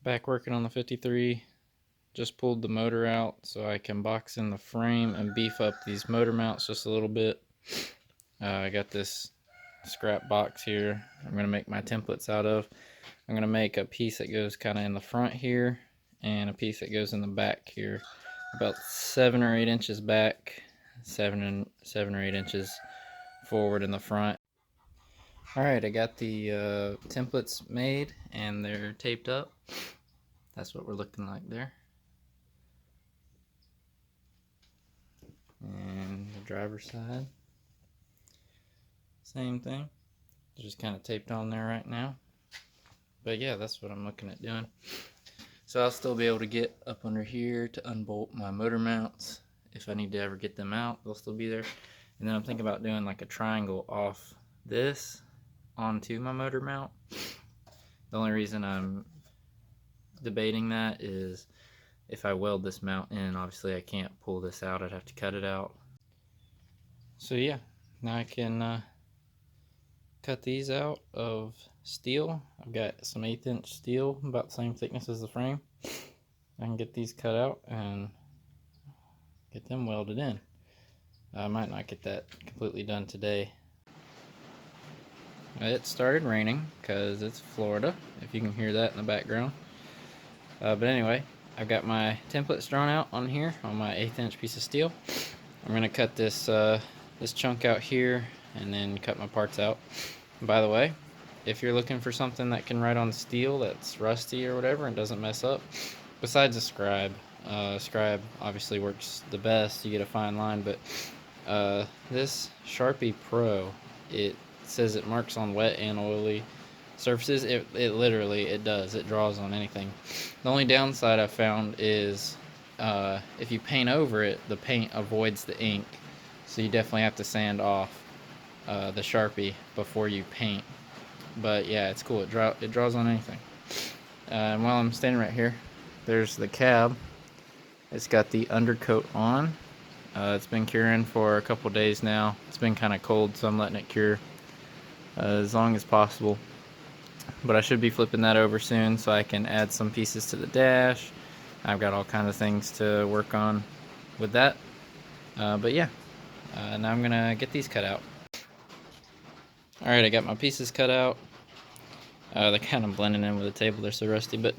Back working on the 53. Just pulled the motor out so I can box in the frame and beef up these motor mounts just a little bit. I got this scrap box here I'm going to make my templates out of. I'm going to make a piece that goes kind of in the front here and a piece that goes in the back here, about 7 or 8 inches back, 7 or 8 inches forward in the front. Alright, I got the templates made and they're taped up. That's what we're looking like there. And the driver's side, same thing. They're just kind of taped on there right now. But yeah, that's what I'm looking at doing. So I'll still be able to get up under here to unbolt my motor mounts. If I need to ever get them out, they'll still be there. And then I'm thinking about doing like a triangle off this onto my motor mount. The only reason I'm debating that is if I weld this mount in, obviously I can't pull this out. I'd have to cut it out. So yeah, now I can cut these out of steel. I've got some 1/8 inch steel, about the same thickness as the frame. I can get these cut out and get them welded in. I might not get that completely done today. It started raining because it's Florida, if you can hear that in the background. But anyway, I've got my templates drawn out on here on my 1/8 inch piece of steel. I'm going to cut this this chunk out here and then cut my parts out. And by the way, if you're looking for something that can ride on steel that's rusty or whatever and doesn't mess up, besides a scribe, scribe obviously works the best, you get a fine line, but this Sharpie Pro, it says it marks on wet and oily surfaces. It literally, it does. It draws on anything. The only downside I found is if you paint over it, the paint avoids the ink, so you definitely have to sand off the Sharpie before you paint. But yeah, it's cool. It draws on anything. And while I'm standing right here, there's the cab. It's got the undercoat on. It's been curing for a couple days now. It's been kind of cold, so I'm letting it cure as long as possible. But I should be flipping that over soon so I can add some pieces to the dash. I've got all kinds of things to work on with that. But yeah, now I'm gonna get these cut out. Alright, I got my pieces cut out. They're kind of blending in with the table, they're so rusty, but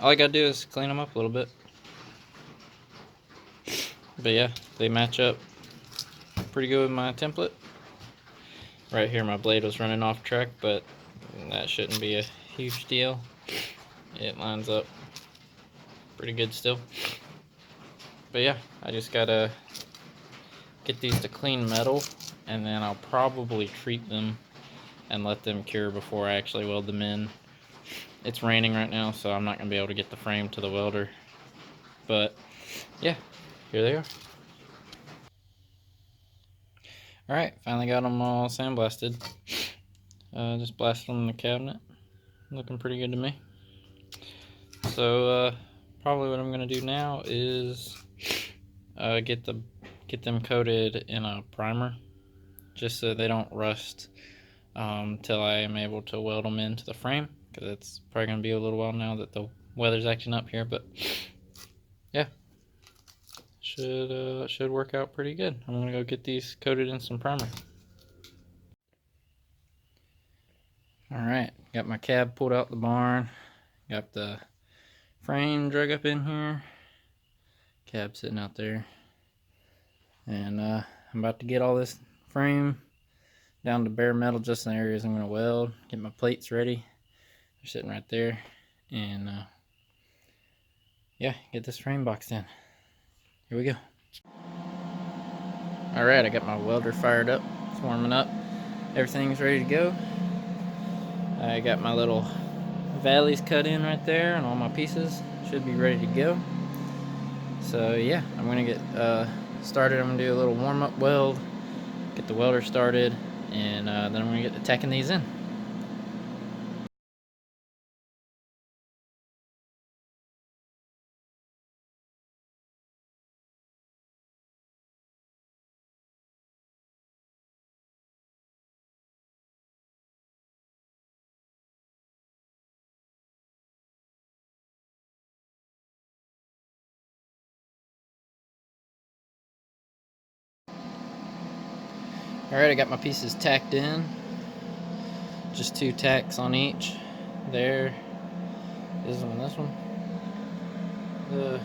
all I gotta do is clean them up a little bit. But yeah, they match up pretty good with my template. Right here my blade was running off track, but that shouldn't be a huge deal. It lines up pretty good still. But yeah, I just gotta get these to clean metal, and then I'll probably treat them and let them cure before I actually weld them in. It's raining right now, so I'm not gonna be able to get the frame to the welder. But yeah, here they are. Alright, finally got them all sandblasted. Just blasted them in the cabinet. Looking pretty good to me. So probably what I'm gonna do now is get them coated in a primer, just so they don't rust till I am able to weld them into the frame, because it's probably gonna be a little while now that the weather's acting up here. But yeah, should work out pretty good. I'm gonna go get these coated in some primer. Alright, got my cab pulled out the barn, got the frame drug up in here, cab sitting out there, and I'm about to get all this frame down to bare metal just in the areas I'm going to weld, get my plates ready. They're sitting right there, and yeah, get this frame boxed in. Here we go. Alright, I got my welder fired up, it's warming up, everything's ready to go. I got my little valleys cut in right there, and all my pieces should be ready to go. So yeah, I'm gonna get started. I'm gonna do a little warm-up weld, get the welder started, and then I'm gonna get to tacking these in. Alright, I got my pieces tacked in. Just 2 tacks on each. There. This one and this one. The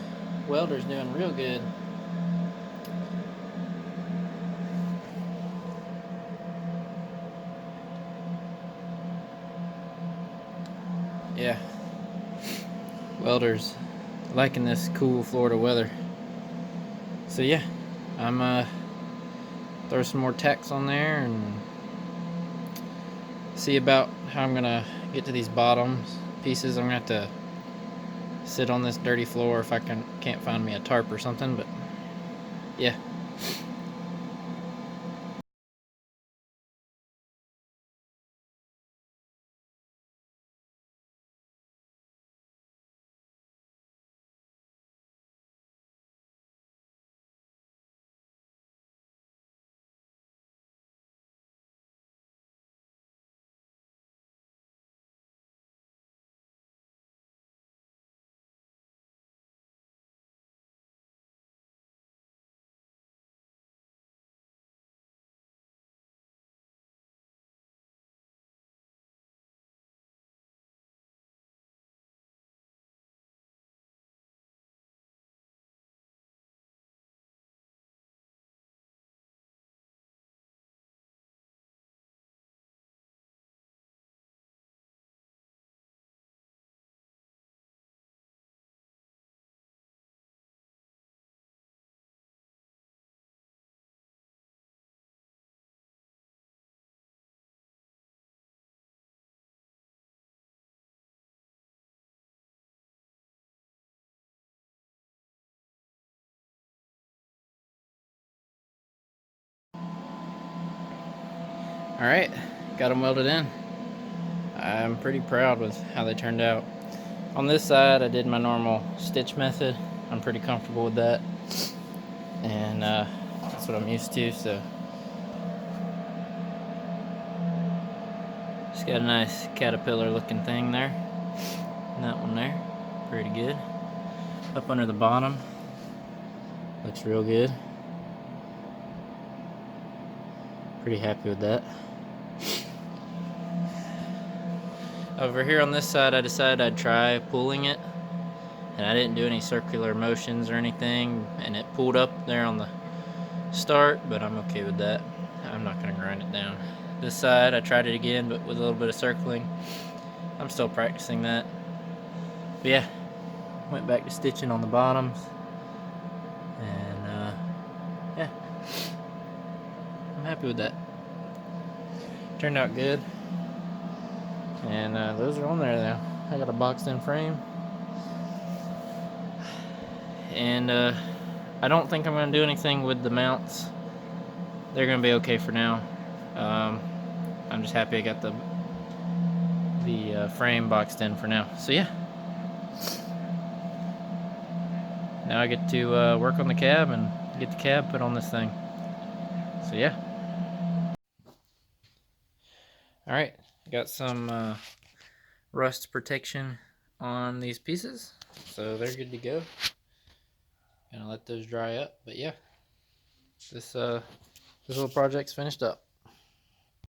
welder's doing real good. Yeah. Welder's liking this cool Florida weather. So yeah, I'm throw some more tacks on there and see about how I'm gonna get to these bottom pieces. I'm gonna have to sit on this dirty floor if I can't find me a tarp or something, but yeah. Alright, got them welded in. I'm pretty proud with how they turned out. On this side, I did my normal stitch method. I'm pretty comfortable with that. And that's what I'm used to, so. Just got a nice caterpillar looking thing there. And that one there, pretty good. Up under the bottom, looks real good. Pretty happy with that. Over here on this side, I decided I'd try pulling it, and I didn't do any circular motions or anything, and it pulled up there on the start, but I'm okay with that. I'm not gonna grind it down. This side, I tried it again, but with a little bit of circling. I'm still practicing that. But yeah, went back to stitching on the bottoms, and yeah, I'm happy with that. Turned out good. And those are on there now. I got a boxed in frame. And I don't think I'm going to do anything with the mounts. They're going to be okay for now. I'm just happy I got the frame boxed in for now. So yeah. Now I get to work on the cab and get the cab put on this thing. So yeah. Alright, got some rust protection on these pieces, so they're good to go. Gonna let those dry up, but yeah, this little project's finished up.